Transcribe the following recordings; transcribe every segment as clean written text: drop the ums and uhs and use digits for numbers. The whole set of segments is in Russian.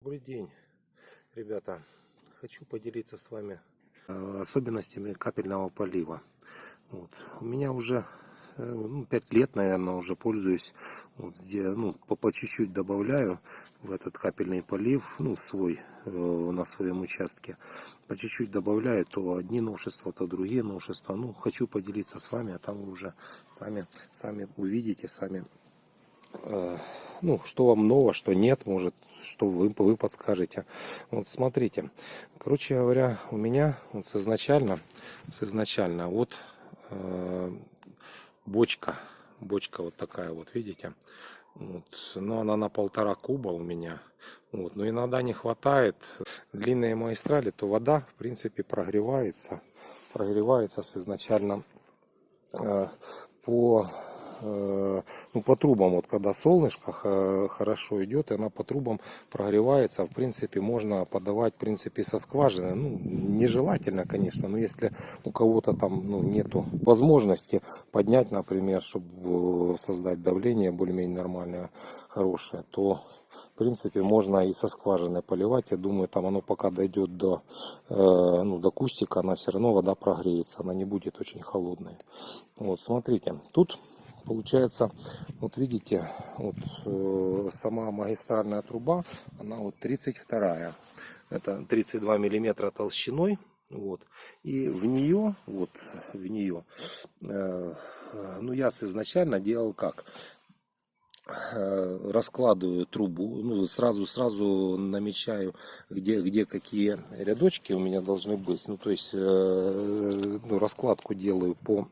Добрый день, ребята. Хочу поделиться с вами особенностями капельного полива. Вот. У меня уже 5 лет, наверное, уже пользуюсь. Вот, где, по чуть-чуть добавляю в этот капельный полив, на своем участке. По чуть-чуть добавляю то одни новшества, то другие новшества. Хочу поделиться с вами, а там вы уже сами увидите, что вам ново, что нет, может, что вы подскажете. Вот смотрите, короче говоря, у меня вот изначально бочка вот такая вот, видите, вот, но она на 1,5 куба у меня. Вот, но иногда не хватает длинные магистрали, то вода в принципе прогревается изначально по трубам, вот когда солнышко хорошо идет, и она по трубам прогревается, в принципе можно подавать, в принципе, со скважины. Нежелательно, конечно, но если у кого-то там нету возможности поднять, например, чтобы создать давление более-менее нормальное, хорошее, то в принципе можно и со скважины поливать. Я думаю, там оно пока дойдет до кустика, она все равно, вода прогреется, она не будет очень холодной. Вот смотрите, тут получается, вот видите, вот сама магистральная труба, она вот 32-я, это 32 миллиметра толщиной. Вот. И в нее я изначально делал как? Раскладываю трубу, сразу намечаю, где какие рядочки у меня должны быть. То есть раскладку делаю по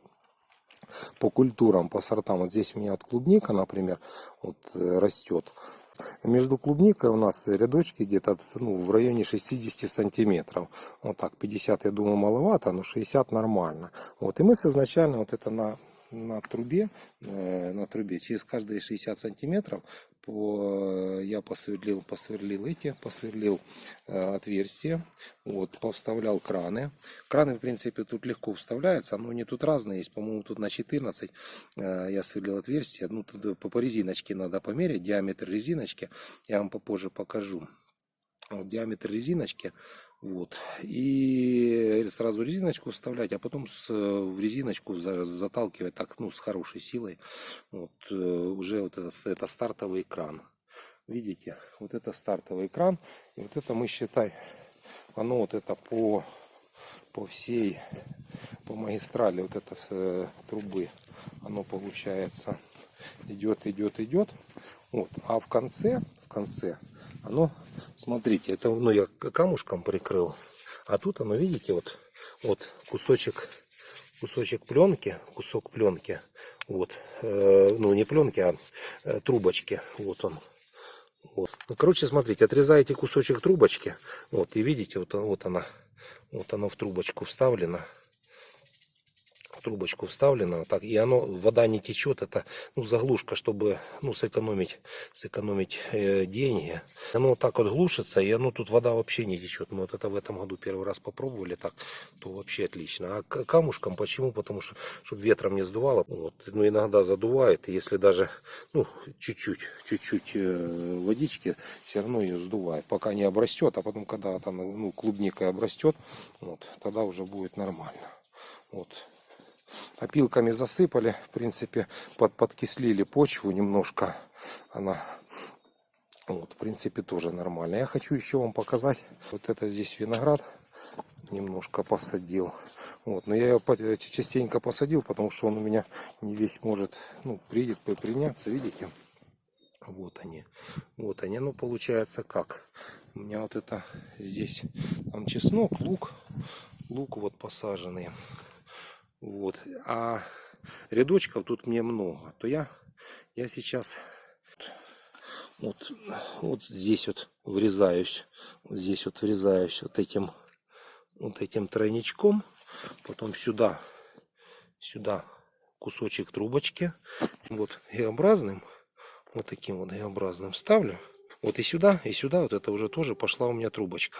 культурам, по сортам. Вот здесь у меня клубника, например, растет. Между клубникой у нас рядочки где-то в районе 60 сантиметров. Вот так, 50, я думаю, маловато, но 60 нормально. Вот, и мы изначально вот это на трубе через каждые 60 сантиметров я посверлил отверстия, вот, повставлял краны. Краны, в принципе, тут легко вставляются, но они тут разные есть. По-моему, тут на 14 я сверлил отверстия. Тут по резиночке надо померить, диаметр резиночки. Я вам попозже покажу. Вот, диаметр резиночки. Вот. И сразу резиночку вставлять, а потом в резиночку заталкивать так, с хорошей силой. Вот, уже это стартовый кран. Видите, вот это стартовый кран. И вот это мы считай, оно вот это по магистрали вот это с трубы, оно получается идет. Вот. А в конце оно, смотрите, это я камушком прикрыл, а тут оно, видите, вот кусок пленки, вот, не пленки, а трубочки, вот он. Вот. Короче, смотрите, отрезаете кусочек трубочки, вот, и видите, вот оно в трубочку вставлено. Так, и вода не течет, это заглушка, чтобы сэкономить деньги. Оно вот так вот глушится, и тут вода вообще не течет. Мы вот это в этом году первый раз попробовали так, то вообще отлично. А камушком почему? Потому что чтобы ветром не сдувало. Вот, иногда задувает, и если даже чуть-чуть водички, все равно ее сдувает, пока не обрастет, а потом когда там клубника обрастет, вот, тогда уже будет нормально. Вот. Опилками засыпали, в принципе, подкислили почву немножко. Она, вот, в принципе, тоже нормально. Я хочу еще вам показать. Вот это здесь виноград немножко посадил. Вот, но я ее частенько посадил, потому что он у меня не весь может, приедет приняться, видите? Вот они. Получается как? У меня вот это здесь, там чеснок, лук вот посаженный. Вот, а рядочков тут мне много, то я сейчас вот здесь врезаюсь, вот этим тройничком, потом сюда кусочек трубочки, вот Г-образным, вот таким вот Г-образным ставлю, вот и сюда вот это уже тоже пошла у меня трубочка.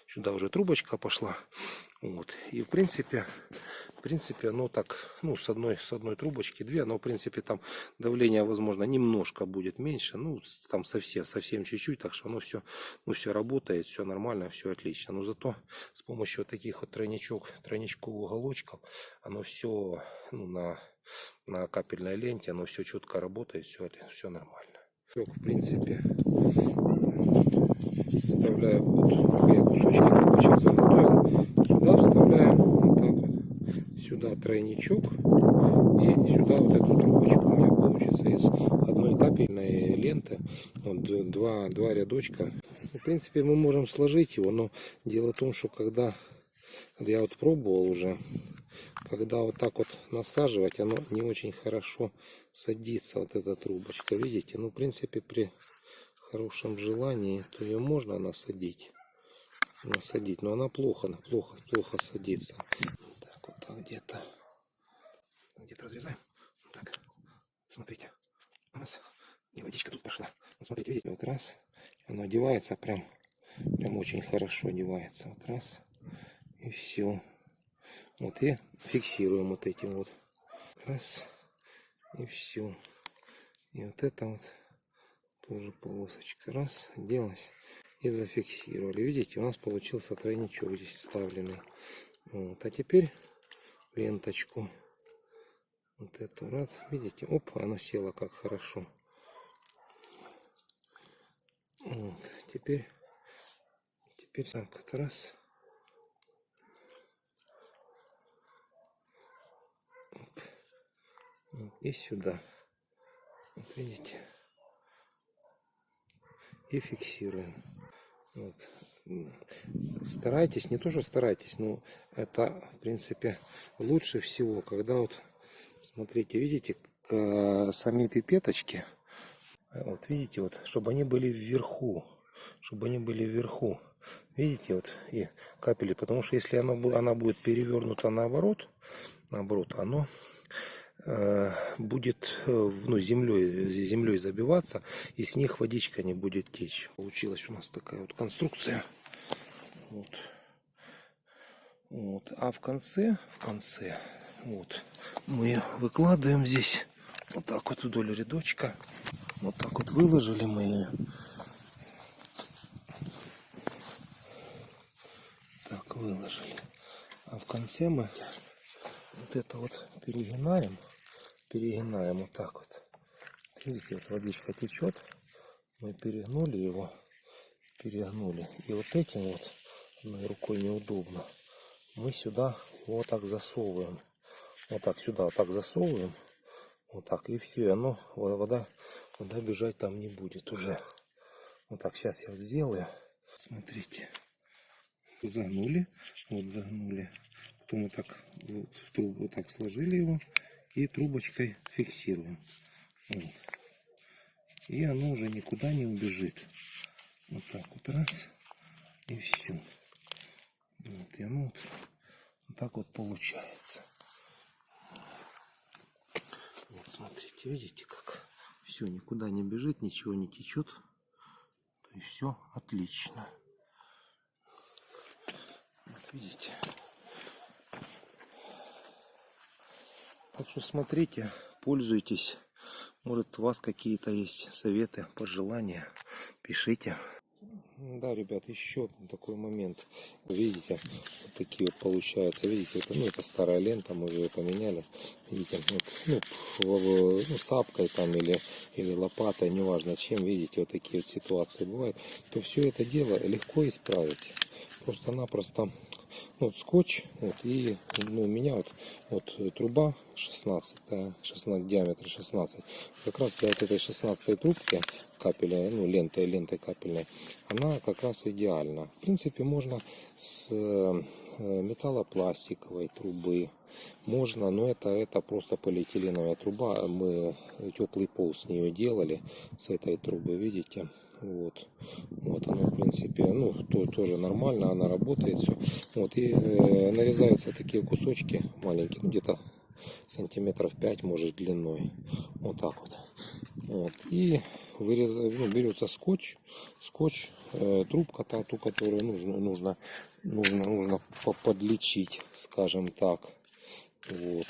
Сюда уже трубочка пошла. Вот. И в принципе оно так, ну, с одной трубочки, две, но в принципе там давление, возможно, немножко будет меньше, ну, там совсем чуть-чуть, так что оно все, ну, все работает, все нормально, все отлично. Но зато с помощью вот таких вот тройничковых уголочков, оно все, ну, на капельной ленте, оно все четко работает, все нормально. В принципе, вставляю, вот я кусочки трубочек заготовил, сюда вставляю вот так вот, сюда тройничок и сюда вот эту трубочку. У меня получится из одной капельной ленты вот, два рядочка. В принципе, мы можем сложить его, но дело в том, что когда я вот пробовал уже, когда вот так вот насаживать, оно не очень хорошо садится, вот эта трубочка, видите? Ну, в принципе, при хорошем желании, то ее можно насадить, но она плохо садится. Так, вот так где-то разрезаем. Так, смотрите, раз, и водичка тут пошла. Вот смотрите, видите, вот раз, оно одевается прям очень хорошо одевается. Вот раз, и все. Вот и фиксируем вот этим вот. Раз, и все. И вот это вот тоже полосочка. Раз, оделась и зафиксировали. Видите, у нас получился тройничок здесь вставленный. Вот. А теперь ленточку. Вот эту раз, видите, оп, оно село как хорошо. Вот. Теперь так вот раз. Оп. И сюда. Вот видите. И фиксируем. Вот. Старайтесь, не то что старайтесь, но это в принципе лучше всего, когда вот смотрите, видите, сами пипеточки, вот видите, вот, чтобы они были вверху, видите, вот и капели, потому что если она будет перевернута наоборот, оно будет, ну, землей забиваться, и с них водичка не будет течь. Получилась у нас такая вот конструкция. Вот. А в конце вот мы выкладываем здесь вот так вот вдоль рядочка. Вот так вот выложили мы ее. Так, выложили. А в конце мы вот это вот перегинаем вот так вот. Видите, вот водичка течет. Мы перегнули его. И вот этим вот, одной рукой неудобно, мы сюда вот так засовываем. Вот так сюда вот так засовываем. Вот так. И все. И оно, вода бежать там не будет уже. Вот так. Сейчас я вот сделаю. Смотрите. Загнули. Потом вот так вот в трубу вот так сложили его. И трубочкой фиксируем. Вот. И оно уже никуда не убежит. Вот так вот раз. И все. Вот. И оно вот так вот получается. Вот смотрите, видите, как все никуда не бежит, ничего не течет. То есть все отлично. Вот видите. Так что смотрите, пользуйтесь. Может, у вас какие-то есть советы, пожелания, пишите. Да, ребят, еще такой момент. Видите, вот такие вот получаются. Видите, это старая лента, мы ее поменяли. Видите, вот, сапкой там или лопатой, неважно чем, видите, вот такие вот ситуации бывают. То все это дело легко исправить. Просто-напросто скотч, и у меня вот труба 16, диаметр 16. Как раз для вот этой 16 трубки капельной, лентой капельной, она как раз идеальна. В принципе, можно с металлопластиковой трубы. Можно, но это просто полиэтиленовая труба. Мы теплый пол с нее делали, с этой трубы, видите. Вот она, в принципе, тоже нормально, она работает, все. И нарезаются такие кусочки маленькие, где-то сантиметров 5, может, длиной. Вот так вот. И берется скотч трубка, ту, которую нужно подлечить, скажем так. Вот.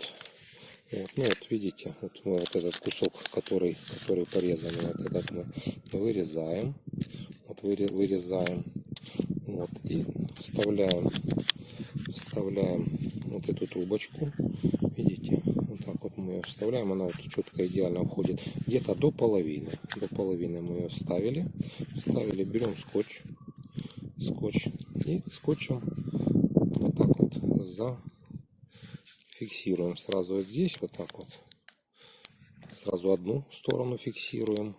Вот, ну вот видите, вот этот кусок, который порезанный, вот этот мы вырезаем. Вот вырезаем. Вот, и вставляем вот эту трубочку. Видите, вот так вот мы ее вставляем, она вот четко, идеально входит где-то до половины. До половины мы ее вставили, берем скотч и скотчем вот так вот зафиксируем сразу вот здесь, вот так вот. Сразу одну сторону фиксируем,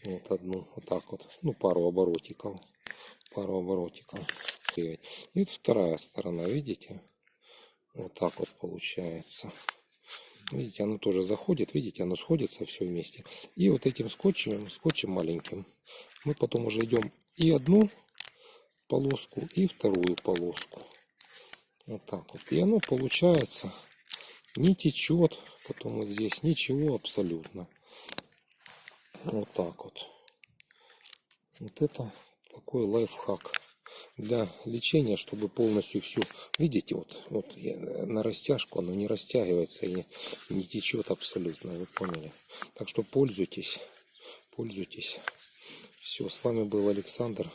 вот одну, вот так вот, ну пару оборотиков. И вот вторая сторона, видите, вот так вот получается. Видите, оно тоже заходит, видите, оно сходится все вместе. И вот этим скотчем маленьким мы потом уже идем и одну полоску, и вторую полоску. Вот так вот. И оно получается, не течет потом вот здесь ничего абсолютно. Вот так вот. Вот это такой лайфхак для лечения, чтобы полностью всю, видите, вот на растяжку оно не растягивается и не течет абсолютно, вы поняли. Так что пользуйтесь. Все, с вами был Александр.